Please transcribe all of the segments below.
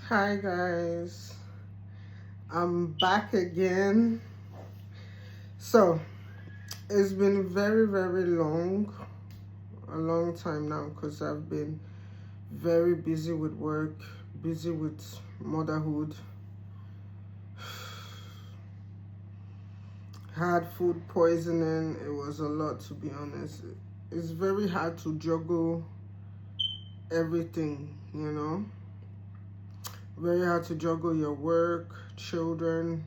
Hi guys, I'm back again. So it's been very long, a long time now because I've been very busy with work, busy with motherhood, had food poisoning. It was a lot, to be honest. It's very hard to juggle everything, very hard to juggle your work, children,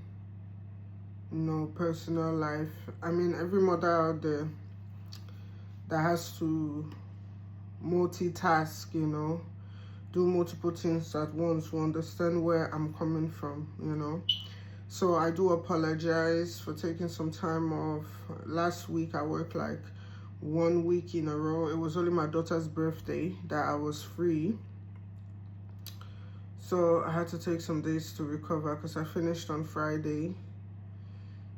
personal life. I mean, every mother out there that has to multitask, do multiple things at once will understand where I'm coming from. So I do apologize for taking some time off. Last week I worked like 1 week in a row. It was only my daughter's birthday that I was free. So I had to take some days to recover because I finished on Friday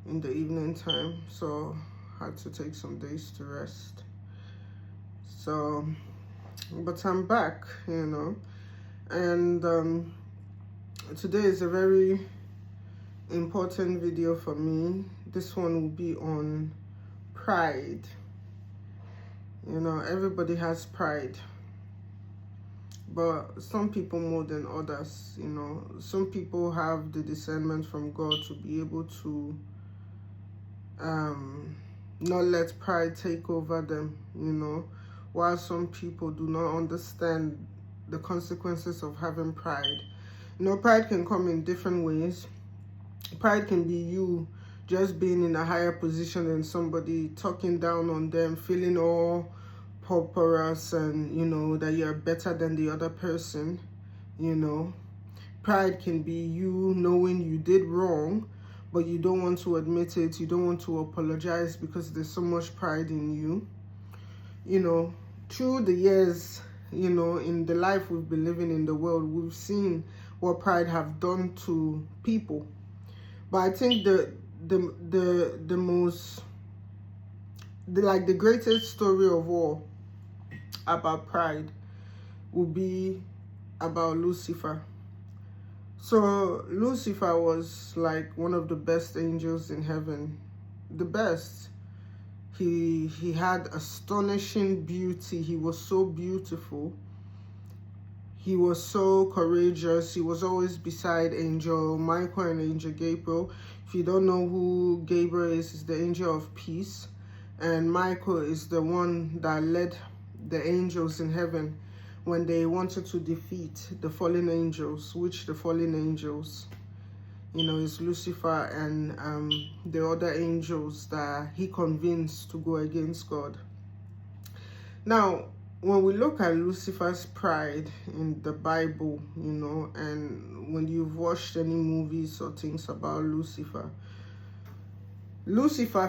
in the evening time. So I had to take some days to rest. So, but I'm back, and today is a very important video for me. This one will be on pride. Everybody has pride, but some people more than others. Some people have the discernment from God to be able to not let pride take over them, while some people do not understand the consequences of having pride. Pride can come in different ways. Pride can be you just being in a higher position than somebody, talking down on them, feeling all pauperous and, that you're better than the other person, Pride can be you knowing you did wrong, but you don't want to admit it. You don't want to apologize because there's so much pride in you. Through the years, in the life we've been living in the world, we've seen what pride have done to people. But I think the greatest story of all about pride will be about Lucifer. So Lucifer was like one of the best angels in heaven, the best. He had astonishing beauty. He was so beautiful. He was so courageous. He was always beside Angel Michael and Angel Gabriel. If you don't know who Gabriel is the angel of peace, and Michael is the one that led the angels in heaven when they wanted to defeat the fallen angels, which the fallen angels, is Lucifer and the other angels that he convinced to go against God. Now, when we look at Lucifer's pride in the Bible, and when you've watched any movies or things about Lucifer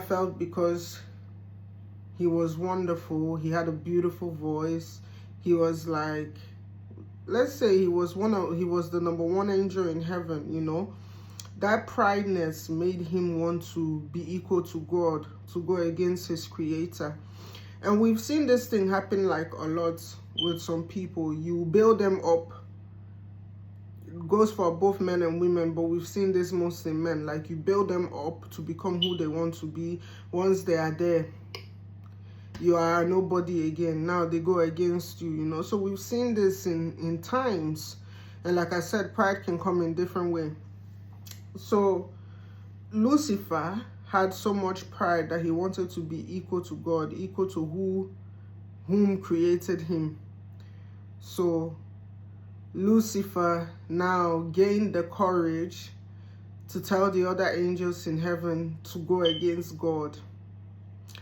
felt because he was wonderful, he had a beautiful voice, he was like, let's say he was the number one angel in heaven, that prideness made him want to be equal to God, to go against his creator. And we've seen this thing happen like a lot with some people. You build them up. It goes for both men and women, but we've seen this most in men. Like you build them up to become who they want to be. Once they are there, you are nobody again. Now they go against you, So we've seen this in times. And like I said, pride can come in different ways. So Lucifer had so much pride that he wanted to be equal to God, equal to whom created him. So Lucifer now gained the courage to tell the other angels in heaven to go against God.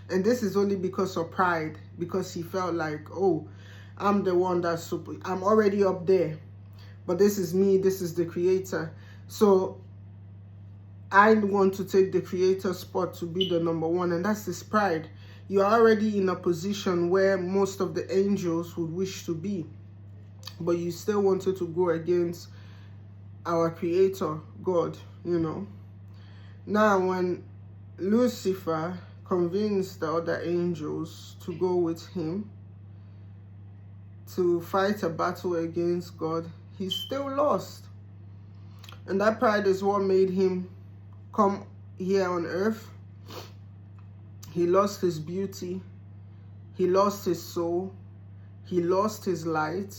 And this is only because of pride, because he felt like, oh, I'm the one that's I'm already up there, but this is me, this is the creator. So I want to take the creator spot to be the number one, and that's his pride. You're already in a position where most of the angels would wish to be, but you still wanted to go against our creator, God, Now, when Lucifer convinced the other angels to go with him to fight a battle against God, he still lost. And that pride is what made him come here on earth. He lost his beauty. He lost his soul. He lost his light.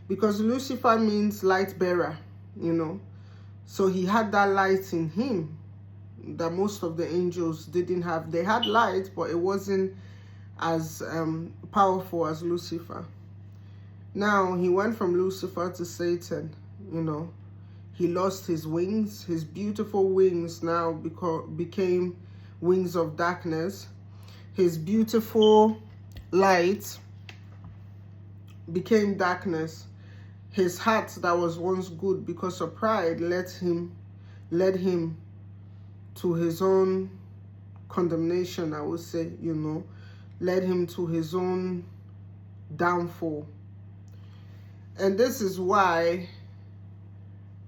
Because Lucifer means light bearer, you know. So he had that light in him that most of the angels didn't have. They had light, but it wasn't as powerful as Lucifer. Now, he went from Lucifer to Satan, you know. He lost his wings. His beautiful wings now became wings of darkness. His beautiful light became darkness. His heart that was once good because of pride led him to his own condemnation, I would say, you know, led him to his own downfall. And this is why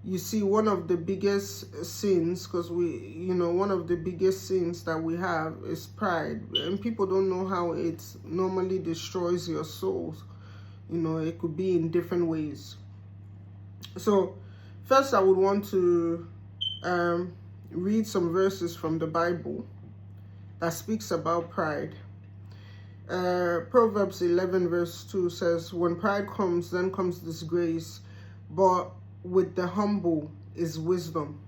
you see one of the biggest sins, because one of the biggest sins that we have is pride. And people don't know how it normally destroys your souls. You know, it could be in different ways. So first I would want to read some verses from the Bible that speaks about pride. Proverbs 11 verse 2 says, when pride comes, then comes disgrace, but with the humble is wisdom.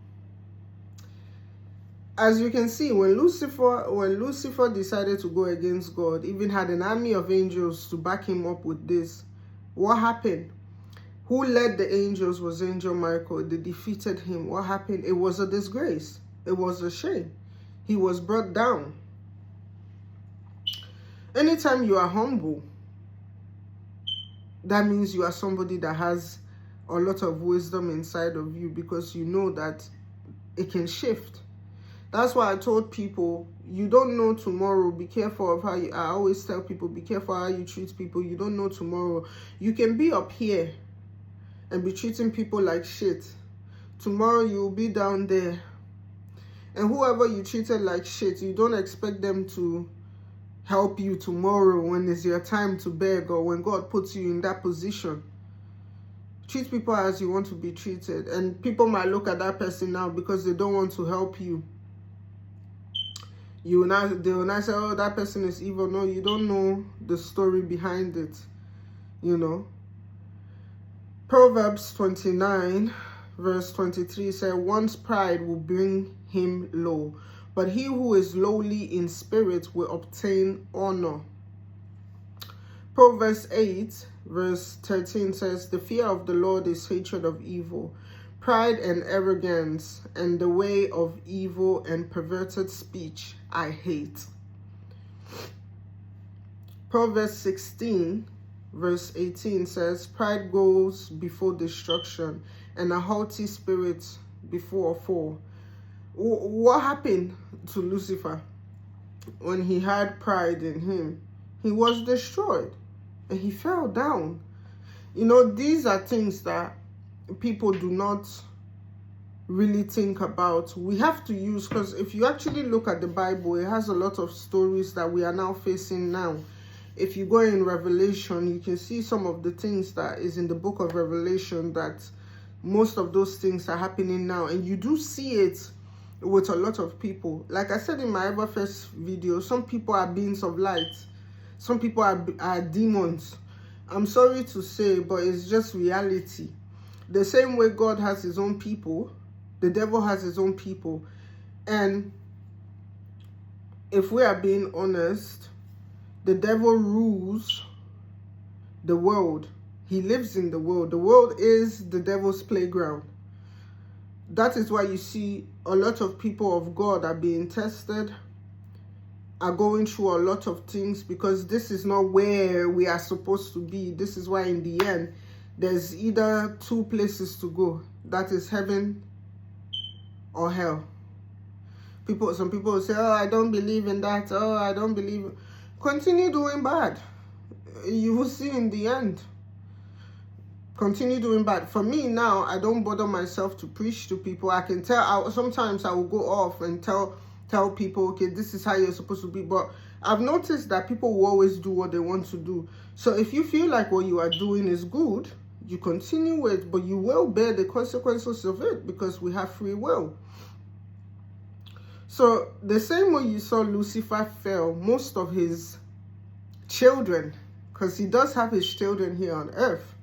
As you can see, when Lucifer decided to go against God, even had an army of angels to back him up with this, what happened? Who led the angels was Angel Michael. They defeated him. What happened? It was a disgrace. It was a shame. He was brought down. Anytime you are humble, that means you are somebody that has a lot of wisdom inside of you, because you know that it can shift. That's why I told people, you don't know tomorrow. Be careful of how you, I always tell people, be careful how you treat people. You don't know tomorrow. You can be up here and be treating people like shit. Tomorrow you'll be down there. And whoever you treated like shit, you don't expect them to help you tomorrow when it's your time to beg, or when God puts you in that position. Treat people as you want to be treated. And people might look at that person now because they don't want to help you. They will not say, oh, that person is evil. No, you don't know the story behind it, you know. Proverbs 29 verse 23 says, one's pride will bring him low, but he who is lowly in spirit will obtain honor. Proverbs 8 verse 13 says, the fear of the Lord is hatred of evil, pride and arrogance, and the way of evil and perverted speech I hate. Proverbs 16 verse 18 says, pride goes before destruction, and a haughty spirit before a fall. What happened to Lucifer when he had pride in him? He was destroyed and he fell down. You know, these are things that people do not really think about. We have to use, because if you actually look at the Bible, it has a lot of stories that we are now facing now. If you go in Revelation, you can see some of the things that is in the book of Revelation, that most of those things are happening now. And you do see it with a lot of people. Like I said in my ever first video, some people are beings of light. Some people are demons. I'm sorry to say, but it's just reality. The same way God has his own people, the devil has his own people. And if we are being honest, the devil rules the world. He lives in the world. The world is the devil's playground. That is why you see a lot of people of God are being tested, are going through a lot of things, because this is not where we are supposed to be. This is why in the end, there's either two places to go. That is heaven or hell. Some people will say, oh, I don't believe in that. Oh, I don't believe. Continue doing bad. You will see in the end. Continue doing bad. For me now, I don't bother myself to preach to people. I can tell, sometimes I will go off and tell people, okay, this is how you're supposed to be. But I've noticed that people will always do what they want to do. So if you feel like what you are doing is good, you continue it, but you will bear the consequences of it because we have free will. So the same way you saw Lucifer fail most of his children, because he does have his children here on earth,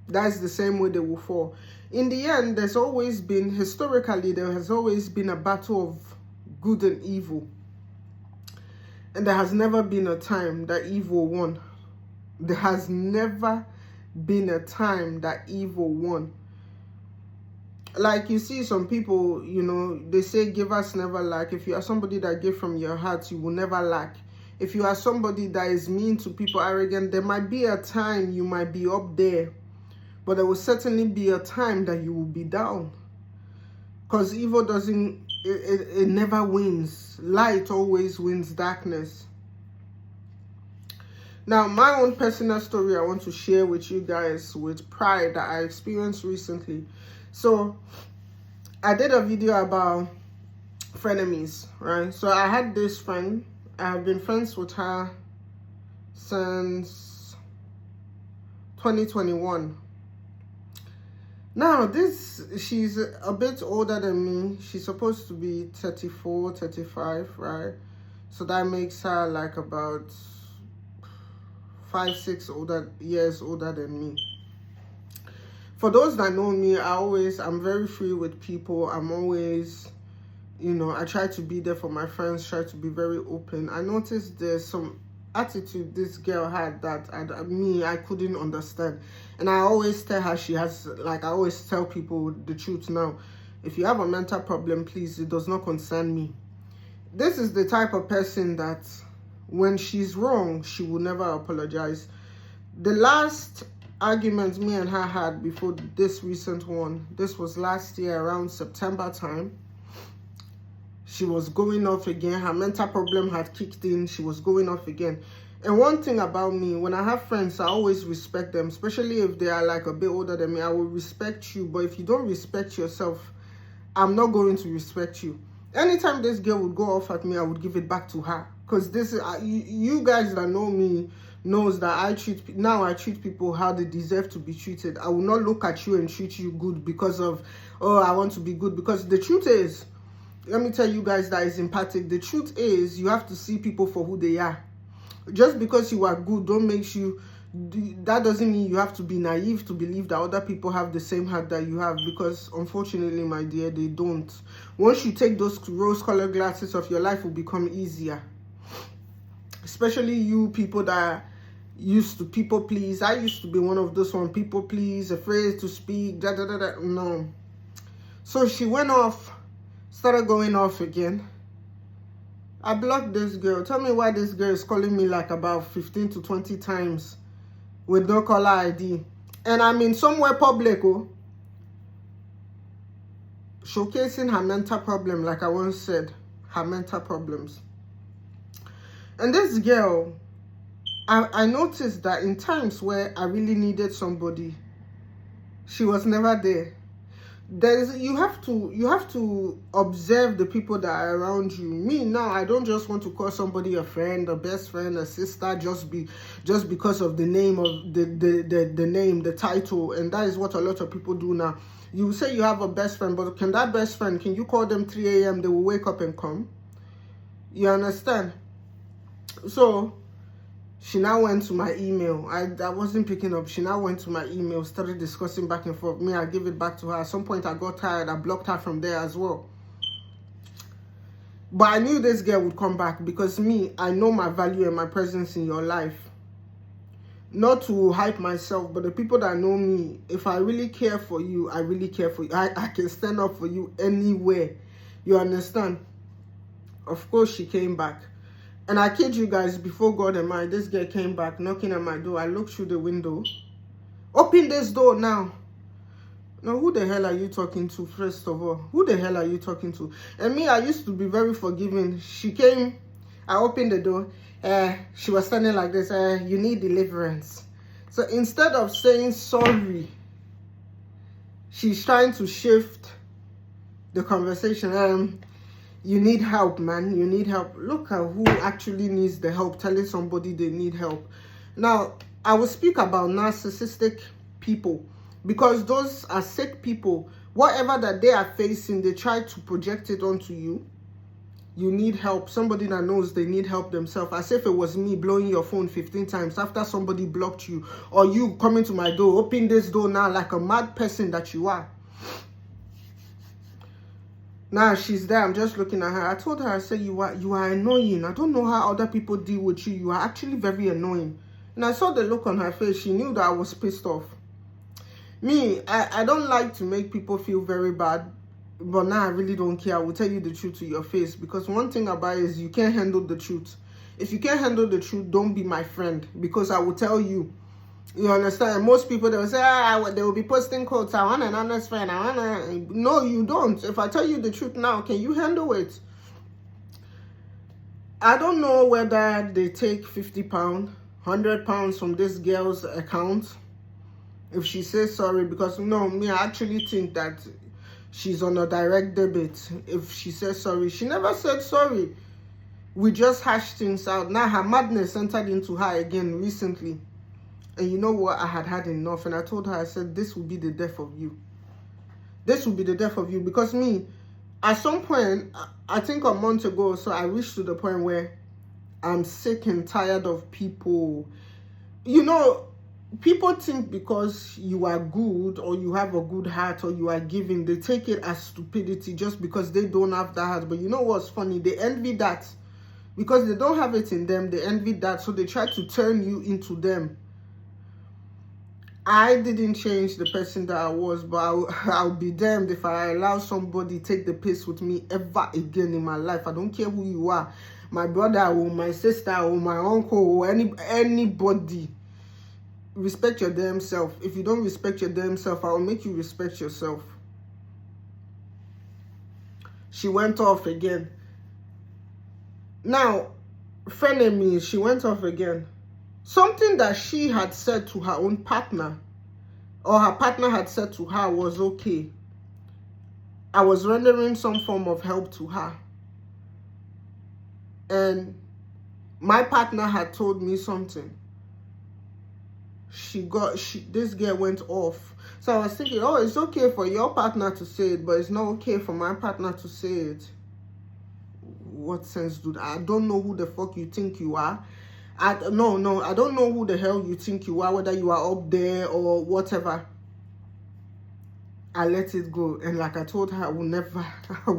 that's the same way they will fall. In the end, historically, there has always been a battle of good and evil. And there has never been a time that evil won. There has never been a time that evil won. Like you see some people, they say givers never lack. If you are somebody that give from your heart, you will never lack. If you are somebody that is mean to people, arrogant, there might be a time you might be up there. But there will certainly be a time that you will be down. Because evil it never wins. Light always wins darkness. Now, my own personal story I want to share with you guys with pride that I experienced recently. So, I did a video about frenemies, right? So, I had this friend. I have been friends with her since 2021. Now, she's a bit older than me. She's supposed to be 34, 35, right? So that makes her like about 5-6 years older than me. For those that know me, I'm very free with people. I'm always, I try to be there for my friends, try to be very open. I noticed there's some attitude this girl had that I couldn't understand. And I always tell her I always tell people the truth now. If you have a mental problem, please, it does not concern me. This is the type of person that when she's wrong, she will never apologize. The last argument me and her had before this recent one, this was last year around September time. She was going off again. Her mental problem had kicked in. She was going off again. And one thing about me, when I have friends, I always respect them, especially if they are like a bit older than me. I will respect you. But if you don't respect yourself, I'm not going to respect you. Anytime this girl would go off at me, I would give it back to her. Because you guys that know me knows that I treat people how they deserve to be treated. I will not look at you and treat you good because of, I want to be good. Because the truth is, let me tell you guys that is empathic. The truth is, you have to see people for who they are. Just because you are good, that doesn't mean you have to be naive to believe that other people have the same heart that you have. Because unfortunately, my dear, they don't. Once you take those rose-colored glasses off, your life will become easier. Especially you people that used to people please. I used to be one of those people please, afraid to speak, no. So she went off. Started going off again. I blocked this girl. Tell me why this girl is calling me like about 15 to 20 times with no caller ID. And I'm in somewhere public, showcasing her mental problem, like I once said, her mental problems. And this girl, I noticed that in times where I really needed somebody, she was never there. You have to observe the people that are around you. Me now, I don't just want to call somebody a friend, a best friend, a sister, just because of the name of the title. And that is what a lot of people do now. You say you have a best friend, but can you call them 3 a.m. they will wake up and come? You understand? So she now went to my email. I wasn't picking up. She now went to my email, started discussing back and forth. Me, I gave it back to her. At some point, I got tired. I blocked her from there as well. But I knew this girl would come back because I know my value and my presence in your life. Not to hype myself, but the people that know me, if I really care for you, I really care for you. I can stand up for you anywhere. You understand? Of course, she came back. And I kid you guys, before God and I, this girl came back knocking at my door. I looked through the window. Open this door now. Now, who the hell are you talking to, first of all? Who the hell are you talking to? And me, I used to be very forgiving. She came, I opened the door. She was standing like this. You need deliverance. So instead of saying sorry, she's trying to shift the conversation. You need help, man. You need help. Look at who actually needs the help, telling somebody they need help. Now, I will speak about narcissistic people, because those are sick people. Whatever that they are facing, they try to project it onto you. You need help. Somebody that knows they need help themselves. As if it was me blowing your phone 15 times after somebody blocked you, or you coming to my door, open this door now like a mad person that you are. Now she's there. I'm just looking at her. I told her, I said, you are annoying. I don't know how other people deal with you. You are actually very annoying. And I saw the look on her face. She knew that I was pissed off. Me, I don't like to make people feel very bad. But now I really don't care. I will tell you the truth to your face, because one thing about it is you can't handle the truth. If you can't handle the truth, don't be my friend, because I will tell you. You understand? Most people, they will say, they will be posting quotes. I want an honest friend. No, you don't. If I tell you the truth now, can you handle it? I don't know whether they take £50, £100 from this girl's account if she says sorry, because no, me, I actually think that she's on a direct debit. If she says sorry, she never said sorry. We just hashed things out. Now her madness entered into her again recently. And you know what? I had enough. And I told her, I said, this will be the death of you. This will be the death of you. Because me, at some point, I think a month ago, so I reached to the point where I'm sick and tired of people. You know, people think because you are good, or you have a good heart, or you are giving, they take it as stupidity just because they don't have that heart. But you know what's funny? They envy that. Because they don't have it in them, they envy that. So they try to turn you into them. I didn't change the person that I was, but I'll be damned if I allow somebody take the piss with me ever again in my life. I don't care who you are. My brother or my sister or my uncle or anybody. Respect your damn self. If you don't respect your damn self, I will make you respect yourself. She went off again. Now, frenemy, she went off again. Something that she had said to her own partner, or her partner had said to her, was okay. I was rendering some form of help to her. And my partner had told me something. This girl went off. So I was thinking, oh, it's okay for your partner to say it, but it's not okay for my partner to say it. What sense do that? I don't know who the fuck you think you are. I don't know who the hell you think you are, whether you are up there or whatever. I let it go. And like I told her, I will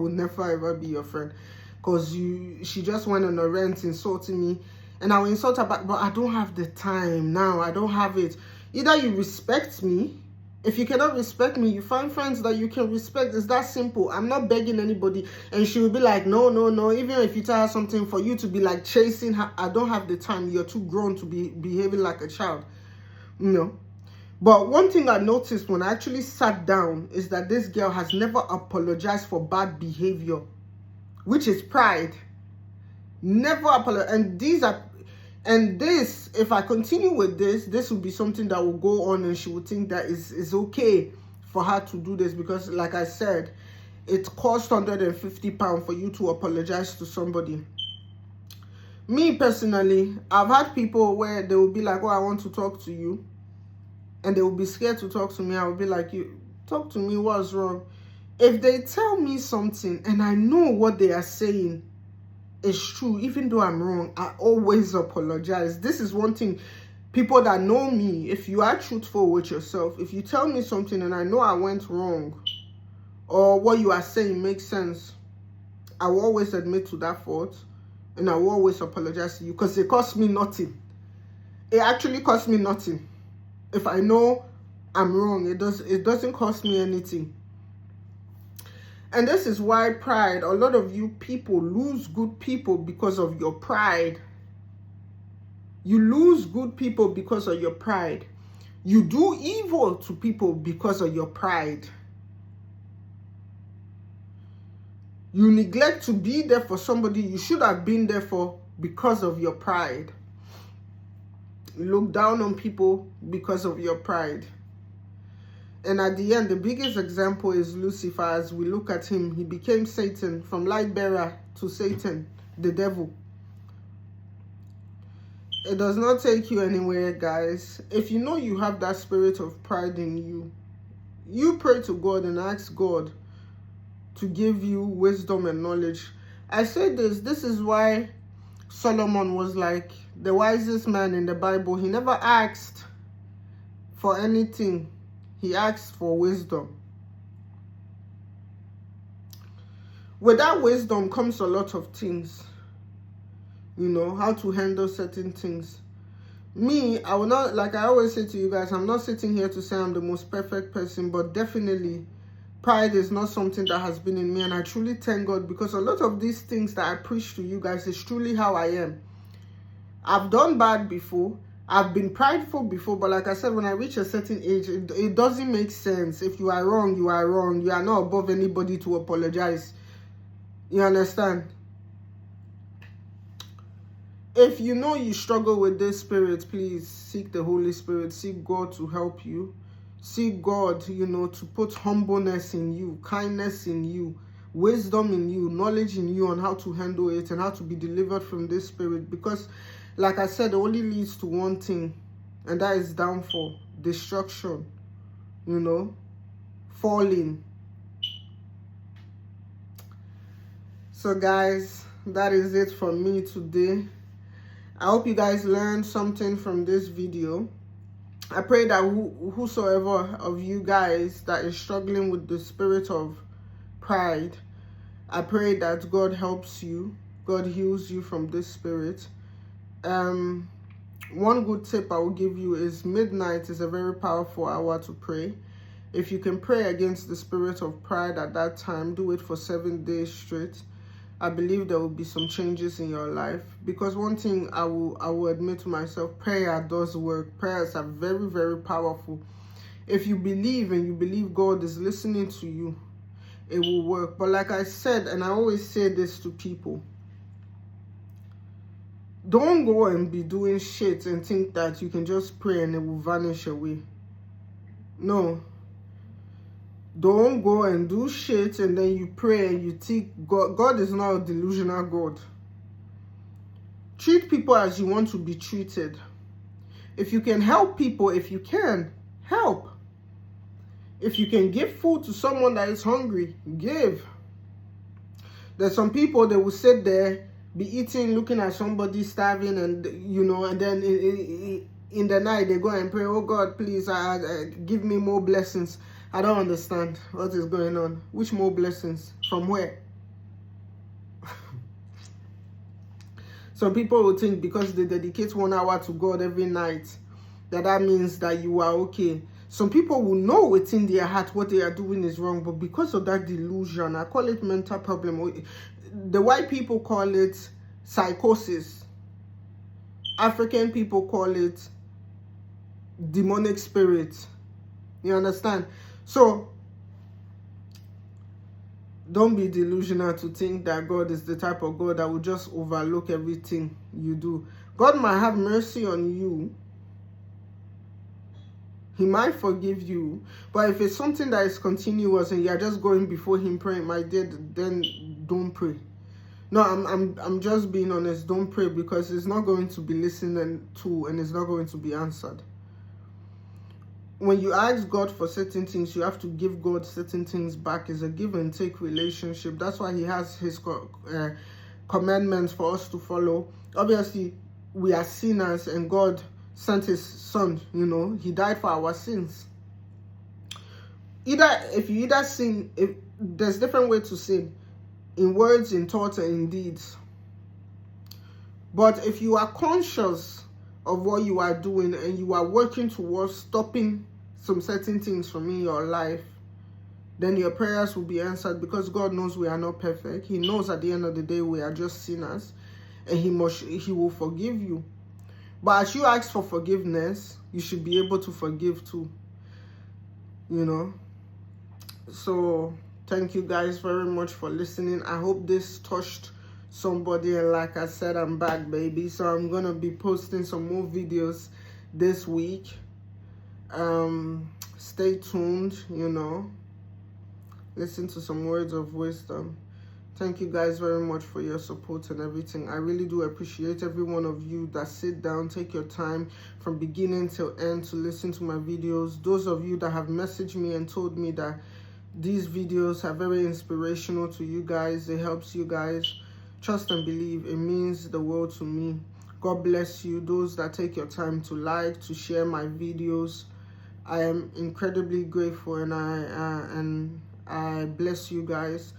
never ever be your friend. Because she just went on a rant insulting me. And I will insult her back, but I don't have the time now. I don't have it. Either you respect me. If you cannot respect me, you find friends that you can respect. It's that simple. I'm not begging anybody. And she will be like, no. Even if you tell her something, for you to be like chasing her, I don't have the time. You're too grown to be behaving like a child. No. But one thing I noticed when I actually sat down is that this girl has never apologized for bad behavior, which is pride. Never apologize. And this, if I continue with this will be something that will go on, and she will think that it's okay for her to do this, because like I said, it costs £150 for you to apologize to somebody. Me personally, I've had people where they will be like, oh, I want to talk to you, and they will be scared to talk to me. I will be like, you talk to me, what's wrong? If they tell me something and I know what they are saying is true, even though I'm wrong, I always apologize. This is one thing, people that know me, if you are truthful with yourself, if you tell me something and I know I went wrong, or what you are saying makes sense, I will always admit to that fault, and I will always apologize to you, because it costs me nothing. It actually costs me nothing. If I know I'm wrong, it doesn't cost me anything. And this is why pride, a lot of you people lose good people because of your pride. You lose good people because of your pride. You do evil to people because of your pride. You neglect to be there for somebody you should have been there for because of your pride. You look down on people because of your pride. And at the end, the biggest example is Lucifer. As we look at him, he became Satan, from light bearer to Satan, the devil. It does not take you anywhere, guys. If you know you have that spirit of pride in you, you pray to God and ask God to give you wisdom and knowledge. I say this is why Solomon was like the wisest man in the Bible. He never asked for anything. He asked for wisdom. With that wisdom comes a lot of things. You know, how to handle certain things. Me, I will not, like I always say to you guys, I'm not sitting here to say I'm the most perfect person, but definitely pride is not something that has been in me, and I truly thank God, because a lot of these things that I preach to you guys is truly how I am. I've done bad before, I've been prideful before, but like I said, when I reach a certain age, it doesn't make sense. If you are wrong, you are wrong. You are not above anybody to apologize. You understand? If you know you struggle with this spirit, please seek the Holy Spirit. Seek God to help you. Seek God, you know, to put humbleness in you, kindness in you, wisdom in you, knowledge in you on how to handle it and how to be delivered from this spirit. Because, like I said, it only leads to one thing, and that is downfall, destruction, you know, falling. So, guys, that is it for me today. I hope you guys learned something from this video. I pray that whosoever of you guys that is struggling with the spirit of pride, I pray that God helps you. God heals you from this spirit. One good tip I will give you is midnight is a very powerful hour to pray. If you can pray against the spirit of pride at that time, do it for 7 days straight. I believe there will be some changes in your life, because one thing I will admit to myself, prayer does work. Prayers are very, very powerful. If you believe and you believe God is listening to you, it will work. But like I said, and I always say this to people, don't go and be doing shit and think that you can just pray and it will vanish away. No. Don't go and do shit and then you pray and you think God is not a delusional God. Treat people as you want to be treated. If you can help people, if you can, help. If you can give food to someone that is hungry, give. There's some people that will sit there, be eating, looking at somebody starving, and you know, and then in the night they go and pray, oh God, please give me more blessings. I don't understand what is going on. Which more blessings? From where? Some people will think because they dedicate 1 hour to God every night, that means that you are okay. Some people will know within their heart what they are doing is wrong, but because of that delusion, I call it mental problem. The white people call it psychosis. African people call it demonic spirit. You understand? So, don't be delusional to think that God is the type of God that will just overlook everything you do. God might have mercy on you. He might forgive you. But if it's something that is continuous and you're just going before Him praying, my dear, then don't pray. No, I'm just being honest. Don't pray, because it's not going to be listened to and it's not going to be answered. When you ask God for certain things, you have to give God certain things back. It's a give and take relationship. That's why He has His commandments for us to follow. Obviously, we are sinners and God sent His Son, you know. He died for our sins. If you sin, there's different ways to sin. In words, in thoughts, and in deeds. But if you are conscious of what you are doing and you are working towards stopping some certain things from in your life, then your prayers will be answered, because God knows we are not perfect. He knows at the end of the day we are just sinners, and He will forgive you. But as you ask for forgiveness, you should be able to forgive too. You know? So thank you guys very much for listening. I hope this touched somebody, and like I said, I'm back, baby. So I'm gonna be posting some more videos this week. Stay tuned, you know. Listen to some words of wisdom. Thank you guys very much for your support and everything. I really do appreciate every one of you that sit down, take your time from beginning till end to listen to my videos. Those of you that have messaged me and told me that these videos are very inspirational to you guys, it helps you guys. Trust and believe, it means the world to me. God bless you. Those that take your time to like, to share my videos, I am incredibly grateful, and I bless you guys.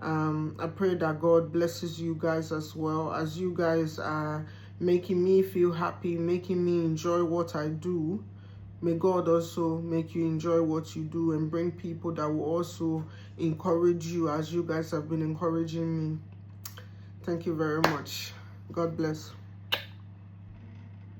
I pray that God blesses you guys as well, as you guys are making me feel happy, making me enjoy what I do. May God also make you enjoy what you do and bring people that will also encourage you as you guys have been encouraging me. Thank you very much. God bless.